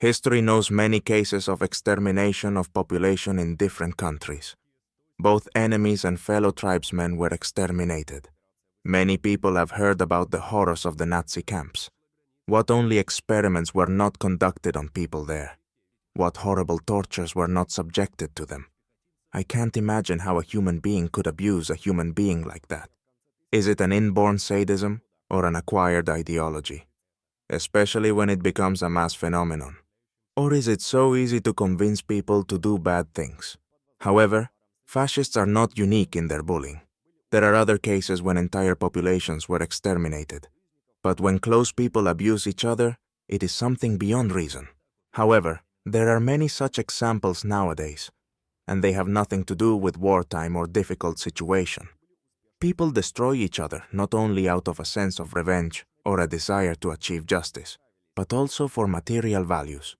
History knows many cases of extermination of population in different countries. Both enemies and fellow tribesmen were exterminated. Many people have heard about the horrors of the Nazi camps. What only experiments were not conducted on people there? What horrible tortures were not subjected to them? I can't imagine how a human being could abuse a human being like that. Is it an inborn sadism or an acquired ideology? Especially when it becomes a mass phenomenon. Or is it so easy to convince people to do bad things? However, fascists are not unique in their bullying. There are other cases when entire populations were exterminated. But when close people abuse each other, it is something beyond reason. However, there are many such examples nowadays, and they have nothing to do with wartime or difficult situation. People destroy each other not only out of a sense of revenge or a desire to achieve justice, but also for material values.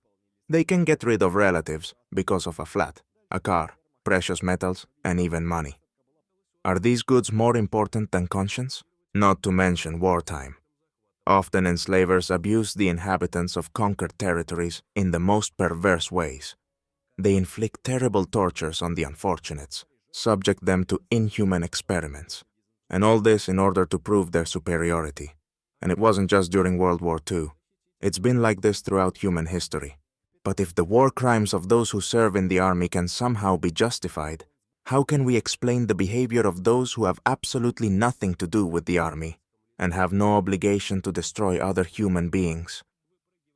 They can get rid of relatives because of a flat, a car, precious metals, and even money. Are these goods more important than conscience? Not to mention wartime. Often enslavers abuse the inhabitants of conquered territories in the most perverse ways. They inflict terrible tortures on the unfortunates, subject them to inhuman experiments, and all this in order to prove their superiority. And it wasn't just during World War II. It's been like this throughout human history. But if the war crimes of those who serve in the army can somehow be justified, how can we explain the behavior of those who have absolutely nothing to do with the army and have no obligation to destroy other human beings?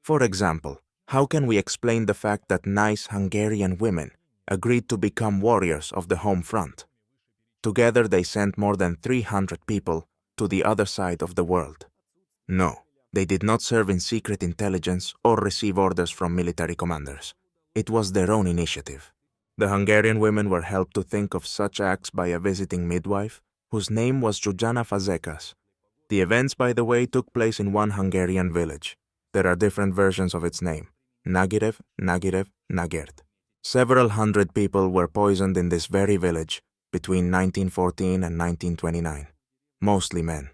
For example, how can we explain the fact that nice Hungarian women agreed to become warriors of the home front? Together they sent more than 300 people to the other side of the world. No, they did not serve in secret intelligence or receive orders from military commanders. It was their own initiative. The Hungarian women were helped to think of such acts by a visiting midwife, whose name was Zsuzsanna Fazekas. The events, by the way, took place in one Hungarian village. There are different versions of its name: Nagirev, Nagert. Several hundred people were poisoned in this very village between 1914 and 1929, mostly men.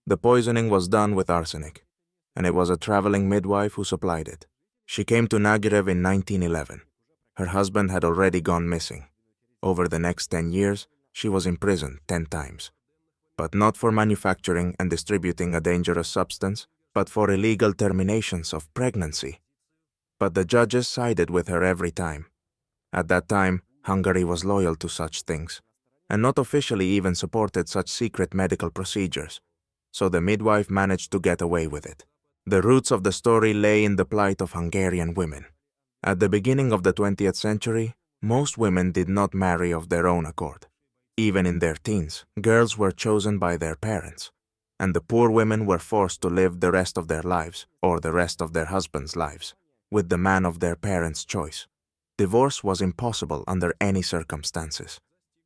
The poisoning was done with arsenic, and it was a traveling midwife who supplied it. She came to Nagirev in 1911. Her husband had already gone missing. Over the next 10 years, she was imprisoned 10 times. But not for manufacturing and distributing a dangerous substance, but for illegal terminations of pregnancy. But the judges sided with her every time. At that time, Hungary was loyal to such things, and not officially even supported such secret medical procedures. So the midwife managed to get away with it. The roots of the story lay in the plight of Hungarian women. At the beginning of the 20th century, most women did not marry of their own accord. Even in their teens, girls were chosen by their parents, and the poor women were forced to live the rest of their lives, or the rest of their husbands' lives, with the man of their parents' choice. Divorce was impossible under any circumstances,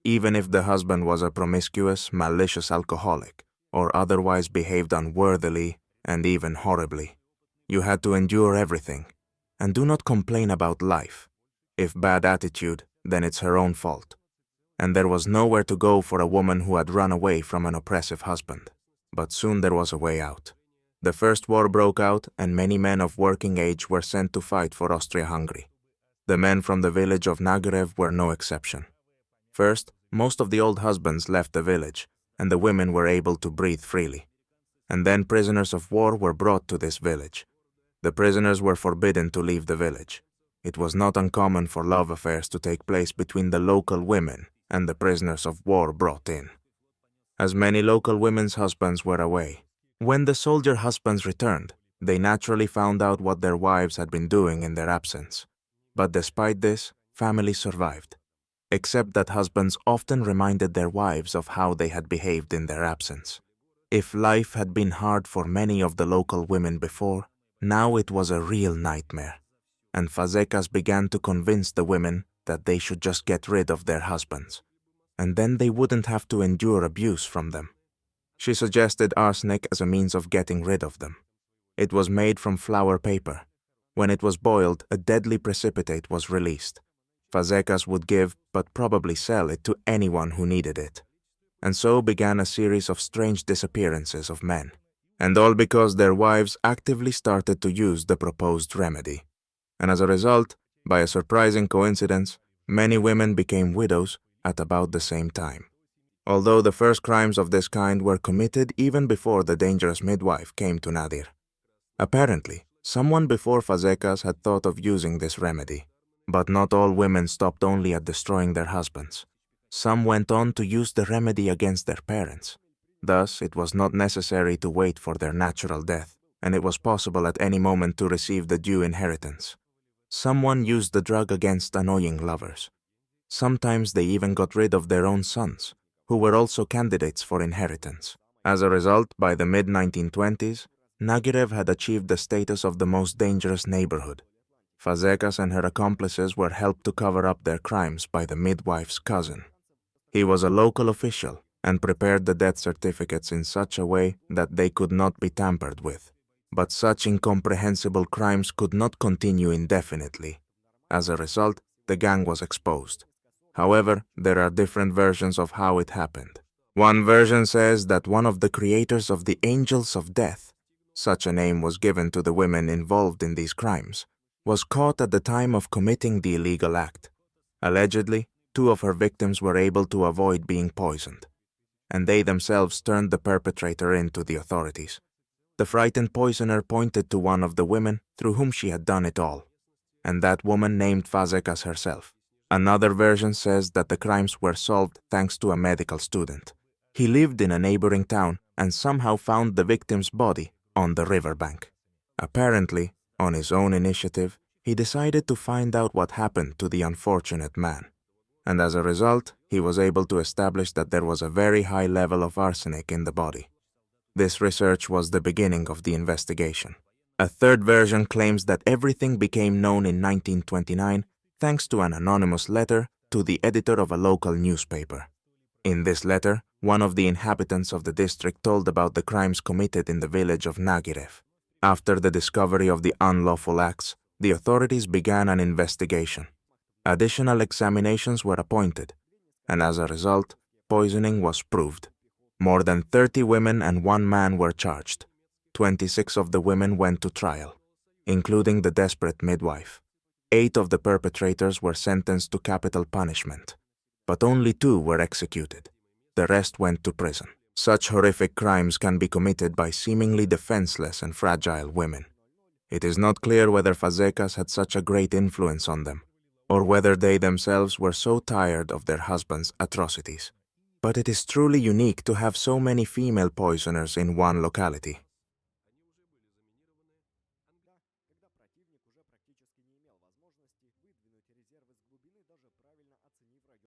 even if the husband was a promiscuous, malicious alcoholic, or otherwise behaved unworthily and even horribly. You had to endure everything. And do not complain about life. If bad attitude, then it's her own fault. And there was nowhere to go for a woman who had run away from an oppressive husband. But soon there was a way out. The First War broke out, and many men of working age were sent to fight for Austria-Hungary. The men from the village of Nagirev were no exception. First, most of the old husbands left the village, and the women were able to breathe freely. And then prisoners of war were brought to this village. The prisoners were forbidden to leave the village. It was not uncommon for love affairs to take place between the local women and the prisoners of war brought in. As many local women's husbands were away. When the soldier husbands returned, they naturally found out what their wives had been doing in their absence. But despite this, families survived, except that husbands often reminded their wives of how they had behaved in their absence. If life had been hard for many of the local women before, now it was a real nightmare, and Fazekas began to convince the women that they should just get rid of their husbands, and then they wouldn't have to endure abuse from them. She suggested arsenic as a means of getting rid of them. It was made from flour paper. When it was boiled, a deadly precipitate was released. Fazekas would give, but probably sell it to anyone who needed it. And so began a series of strange disappearances of men. And all because their wives actively started to use the proposed remedy. and as a result, by a surprising coincidence, many women became widows at about the same time. Although the first crimes of this kind were committed even before the dangerous midwife came to Nadir. Apparently, someone before Fazekas had thought of using this remedy. But not all women stopped only at destroying their husbands. Some went on to use the remedy against their parents. Thus, it was not necessary to wait for their natural death, and it was possible at any moment to receive the due inheritance. Someone used the drug against annoying lovers. Sometimes they even got rid of their own sons, who were also candidates for inheritance. As a result, by the mid-1920s, Nagirev had achieved the status of the most dangerous neighborhood. Fazekas and her accomplices were helped to cover up their crimes by the midwife's cousin. He was a local official and prepared the death certificates in such a way that they could not be tampered with. But such incomprehensible crimes could not continue indefinitely. As a result, the gang was exposed. However, there are different versions of how it happened. One version says that one of the creators of the Angels of Death, such a name was given to the women involved in these crimes, was caught at the time of committing the illegal act. Allegedly, 2 of her victims were able to avoid being poisoned, and they themselves turned the perpetrator in to the authorities. The frightened poisoner pointed to one of the women through whom she had done it all, and that woman named Fazekas herself. Another version says that the crimes were solved thanks to a medical student. He lived in a neighboring town and somehow found the victim's body on the riverbank. Apparently, on his own initiative, he decided to find out what happened to the unfortunate man. And as a result, he was able to establish that there was a very high level of arsenic in the body. This research was the beginning of the investigation. A third version claims that everything became known in 1929 thanks to an anonymous letter to the editor of a local newspaper. In this letter, one of the inhabitants of the district told about the crimes committed in the village of Nagirev. After the discovery of the unlawful acts, the authorities began an investigation. Additional examinations were appointed, and as a result, poisoning was proved. More than 30 women and 1 man were charged. 26 of the women went to trial, including the desperate midwife. 8 of the perpetrators were sentenced to capital punishment, but only 2 were executed. The rest went to prison. Such horrific crimes can be committed by seemingly defenseless and fragile women. It is not clear whether Fazekas had such a great influence on them, or whether they themselves were so tired of their husbands' atrocities. But it is truly unique to have so many female poisoners in one locality.